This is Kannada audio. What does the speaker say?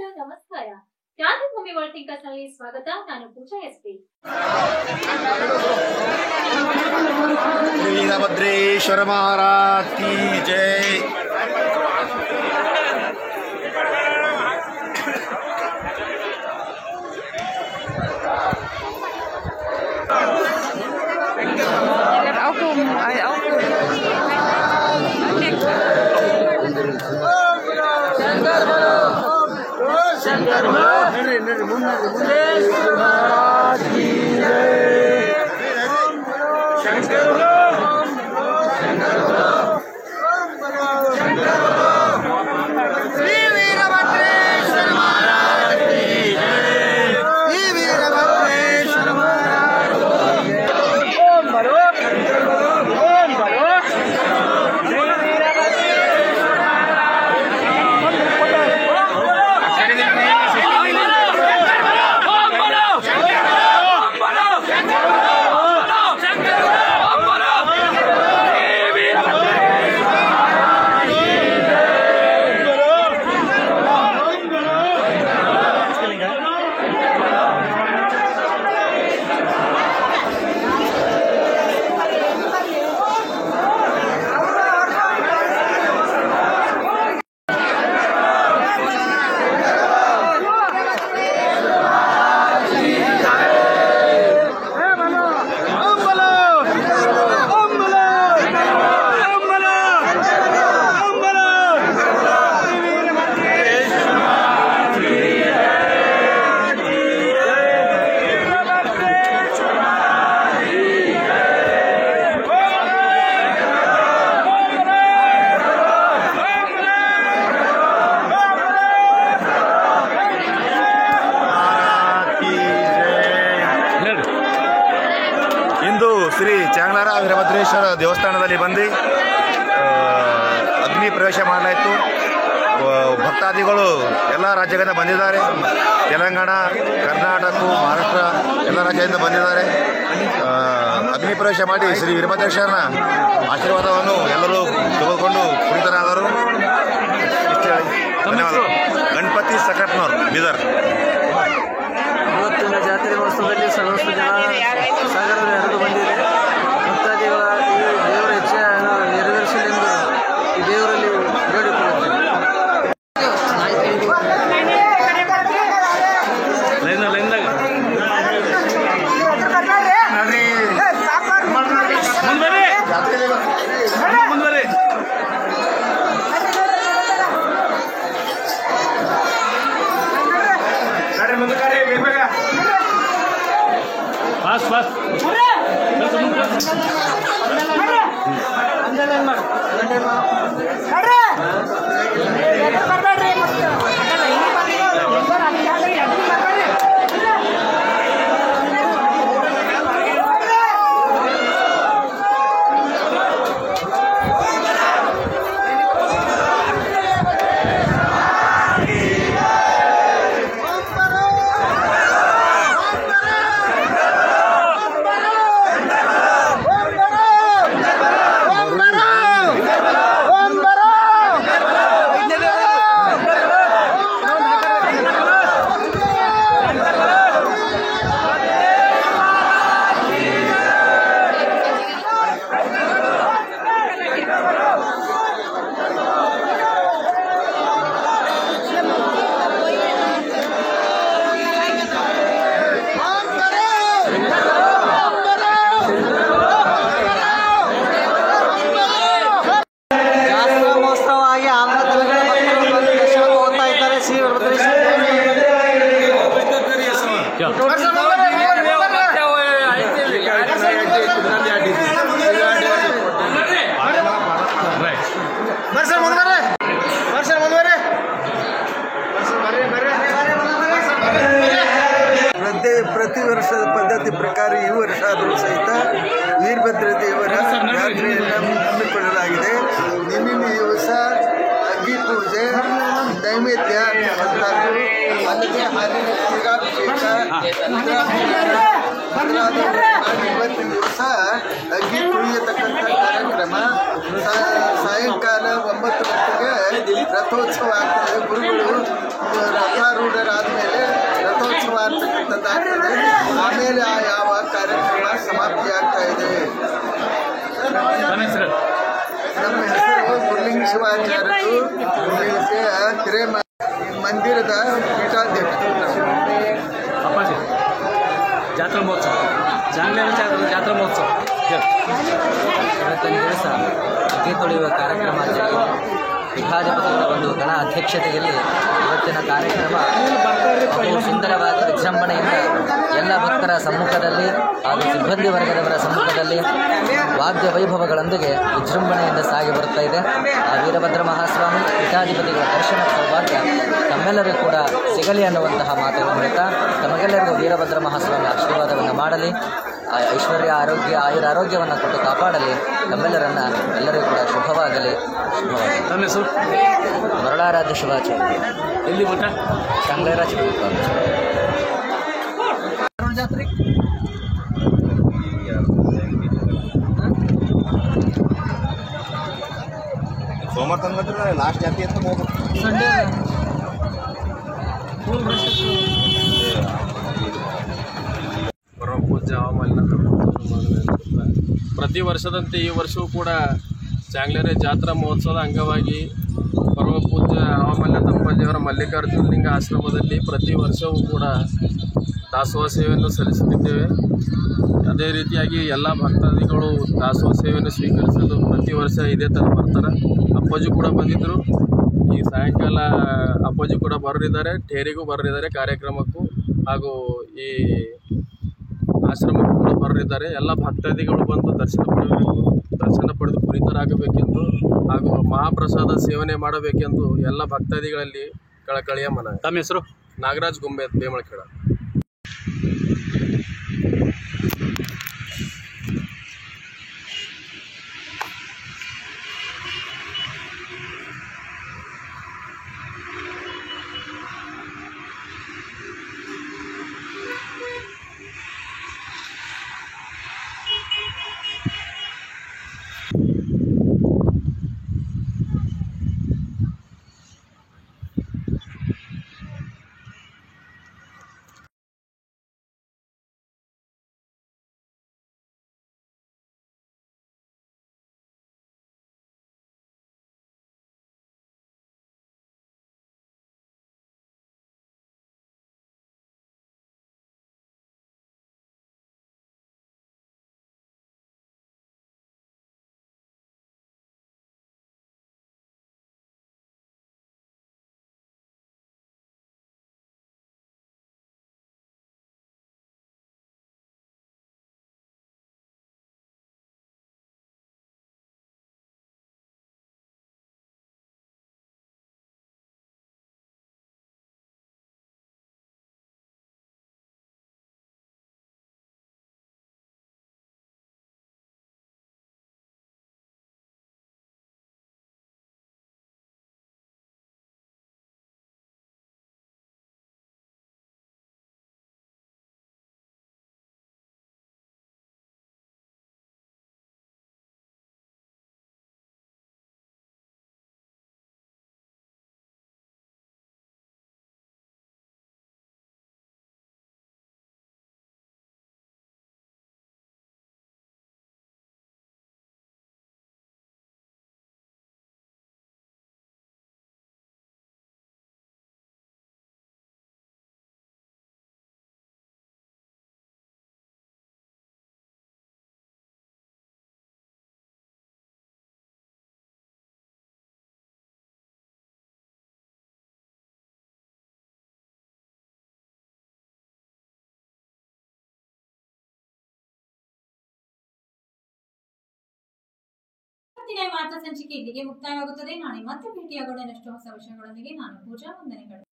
ಹಲೋ ನಮಸ್ಕಾರ. ಕ್ರಾಂತಿಭೂಮಿ ವರ್ಲ್ಡ್ ಥಿಂಕರ್ಸ್ ನಲ್ಲಿ ಸ್ವಾಗತ. ನಾನು ಪೂಜಾ ಎಸ್ಪಿ. वीरभद्रेश्वर महाराज की जय। शंकर ಶ್ರೀ ಚಾಂಗ್ಲಾರ ವೀರಭದ್ರೇಶ್ವರ ದೇವಸ್ಥಾನದಲ್ಲಿ ಬಂದು ಅಗ್ನಿ ಪ್ರವೇಶ ಮಾಡಲಾಯಿತು. ಭಕ್ತಾದಿಗಳು ಎಲ್ಲ ರಾಜ್ಯಗಳಿಂದ ಬಂದಿದ್ದಾರೆ. ತೆಲಂಗಾಣ, ಕರ್ನಾಟಕ, ಮಹಾರಾಷ್ಟ್ರ ಎಲ್ಲ ರಾಜ್ಯದಿಂದ ಬಂದಿದ್ದಾರೆ. ಅಗ್ನಿ ಪ್ರವೇಶ ಮಾಡಿ ಶ್ರೀ ವೀರಭದ್ರೇಶ್ವರನ ಆಶೀರ್ವಾದವನ್ನು ಎಲ್ಲರೂ ತೆಗೆದುಕೊಂಡು ಕುಳಿತರಾದರು. ಧನ್ಯವಾದ. ಗಣಪತಿ ಸಕಟ್ನವ್ರು, ಬೀದರ್. ಇವತ್ತಿನ ಜಾತ್ರೆ ಮಹೋತ್ಸವದಲ್ಲಿ ಸಾಕಷ್ಟು ಜನ ಸಾಗರದಲ್ಲಿ ಹರಿದು ಬಂದಿದೆ. ಭಕ್ತಾದಿಗಳ ಈ ದೇವರ ಇಚ್ಛೆ ನೆರವೇರಿಸಲೆಂದು ಈ ದೇವರಲ್ಲಿ ಬೇಡಿಕೊಳ್ಳುತ್ತೇವೆ. Fast, fast. ಪ್ರತಿ ವರ್ಷದ ಪದ್ಧತಿ ಪ್ರಕಾರ ಈ ವರ್ಷ ಆದರೂ ಸಹಿತ ವೀರಭದ್ರ ದೇವರ ಜಾತ್ರೆಯನ್ನು ಹಮ್ಮಿಕೊಳ್ಳಲಾಗಿದೆ. ನಿನ್ನೆ ದಿವಸ ಅಗ್ನಿ ಪೂಜೆ, ನೈವೇದ್ಯ ಅಲ್ಲದೆ ಹಾಲಿನ ಕ್ಷೀರಾಭಿಷೇಕ ಇವತ್ತಿನ ದಿವಸ ಅಗ್ನಿ ತುಳಿಯತಕ್ಕಂಥ ಕಾರ್ಯಕ್ರಮ. ಸಾಯಂಕಾಲ 9 ಗಂಟೆಗೆ ರಥೋತ್ಸವ ಆಗ್ತದೆ. ಗುರುಗಳು ರಥಾರೂಢ ಗೊತ್ತಾಗ್ತದೆ. ಆಮೇಲೆ ಯಾವ ಕಾರ್ಯಕ್ರಮ ಸಮಾಪ್ತಿಯಾಗ್ತಾ ಇದೆ. ನಮ್ಮ ಹೆಸರು ಮುರಳಿಂಗ ಶಿವಾಚಾರ್ಯರು, ಮಂದಿರದ ಪೀಠಾಧ್ಯಕ್ಷರು. ಅಪ್ಪಾಜಿ ಜಾತ್ರಾ ಮಹೋತ್ಸವ ಜಾತ್ರಾ ಮಹೋತ್ಸವ ಇವತ್ತಿನ ದಿವಸ ಅಕ್ಕಿ ತೊಳೆಯುವ ಕಾರ್ಯಕ್ರಮ ಜರುಗಿದೆ. ಪೀಠಾಧಿಪತಿಗಳ ಒಂದು ಗಣ ಅಧ್ಯಕ್ಷತೆಯಲ್ಲಿ ಇವತ್ತಿನ ಕಾರ್ಯಕ್ರಮ ಬಹು ಸುಂದರವಾದ ವಿಜೃಂಭಣೆಯಿಂದ ಎಲ್ಲ ಭಕ್ತರ ಸಮ್ಮುಖದಲ್ಲಿ ಹಾಗೂ ಸಿಬ್ಬಂದಿ ವರ್ಗದವರ ಸಮ್ಮುಖದಲ್ಲಿ ವಾದ್ಯ ವೈಭವಗಳೊಂದಿಗೆ ವಿಜೃಂಭಣೆಯಿಂದ ಸಾಗಿ ಬರುತ್ತಾ ಇದೆ. ಆ ವೀರಭದ್ರ ಮಹಾಸ್ವಾಮಿ ಪೀಠಾಧಿಪತಿಗಳ ದರ್ಶನ ಸೌಭಾಗ್ಯ ತಮ್ಮೆಲ್ಲರಿಗೂ ಕೂಡ ಸಿಗಲಿ ಅನ್ನುವಂತಹ ಮಾತುಗಳ ಮೂಲಕ ತಮಗೆಲ್ಲರಿಗೂ ವೀರಭದ್ರ ಮಹಾಸ್ವಾಮಿ ಆಶೀರ್ವಾದವನ್ನು ಮಾಡಲಿ, ಐಶ್ವರ್ಯ ಆರೋಗ್ಯ ಆಯುರಾರೋಗ್ಯವನ್ನು ಕೊಟ್ಟು ಕಾಪಾಡಲಿ, ನಮ್ಮೆಲ್ಲರನ್ನ ಎಲ್ಲರಿಗೂ ಕೂಡ ಶುಭವಾಗಲಿ. ಮರಳಾರಾಧ್ಯ ಶಿವಾಚಾರ್ಯ ಎಲ್ಲಿ ಊಟ ಶಾಂಗ್ಲೇರ ಜಾತ್ರೆ ಸೋಮವಾರ ತಂದ್ರೆ ಲಾಸ್ಟ್ ಜಾತಿ ಅಂತ ಹೋಗ್ಬೇಕು. ಸಂಡೇ ಪರಮ ಪೂಜ್ಯ ಹವಾಮಾಲಿನ ಪ್ರತಿ ವರ್ಷದಂತೆ ಈ ವರ್ಷವೂ ಕೂಡ ಚಾಂಗ್ಲೇರೆ ಜಾತ್ರಾ ಮಹೋತ್ಸವದ ಅಂಗವಾಗಿ ಪರಮ ಪೂಜ್ಯ ಹವಾಮಾಲಿನ ದಂಪತಿಯವರ ಮಲ್ಲಿಕಾರ್ಜುನ ಲಿಂಗ ಆಶ್ರಮದಲ್ಲಿ ಪ್ರತಿ ವರ್ಷವೂ ಕೂಡ ದಾಸೋಹ ಸೇವೆಯನ್ನು ಸಲ್ಲಿಸುತ್ತಿದ್ದೇವೆ. ಅದೇ ರೀತಿಯಾಗಿ ಎಲ್ಲ ಭಕ್ತಾದಿಗಳು ದಾಸೋಹ ಸೇವೆಯನ್ನು ಸ್ವೀಕರಿಸಲು ಪ್ರತಿ ವರ್ಷ ಇದೇ ಥರ ಬರ್ತಾರೆ. ಅಪ್ಪಾಜಿ ಕೂಡ ಬಂದಿದ್ದರು. ಈ ಸಾಯಂಕಾಲ ಅಪ್ಪಾಜಿ ಕೂಡ ಬರಲಿದ್ದಾರೆ, ಟೇರಿಗೂ ಬರಲಿದ್ದಾರೆ ಕಾರ್ಯಕ್ರಮಕ್ಕೂ, ಹಾಗೂ ಈ ಆಶ್ರಮಕ್ಕೂ ಕೂಡ ಬರಲಿದ್ದಾರೆ. ಎಲ್ಲ ಭಕ್ತಾದಿಗಳು ಬಂದು ದರ್ಶನ ಪಡೆದು ಪುನೀತರಾಗಬೇಕೆಂದು ಹಾಗೂ ಮಹಾಪ್ರಸಾದ ಸೇವನೆ ಮಾಡಬೇಕೆಂದು ಎಲ್ಲ ಭಕ್ತಾದಿಗಳಲ್ಲಿ ಕಳಕಳಿಯ ಮನವಿ. ತಮ್ಮ ಹೆಸರು? ನಾಗರಾಜ್ ಗೊಂಬೆ, ಬೇಮಳಖೇಡ. ಇವತ್ತಿನ ವಾರ್ತಾ ಸಂಚಿಕೆ ಇಲ್ಲಿಗೆ ಮುಕ್ತಾಯವಾಗುತ್ತದೆ. ನಾಳೆ ಮತ್ತೆ ಭೇಟಿಯಾಗೋಣ ಇನ್ನಷ್ಟು ಹೊಸ ವಿಷಯಗಳೊಂದಿಗೆ. ನಾನು ಪೂಜಾ, ವಂದನೆಗಳು.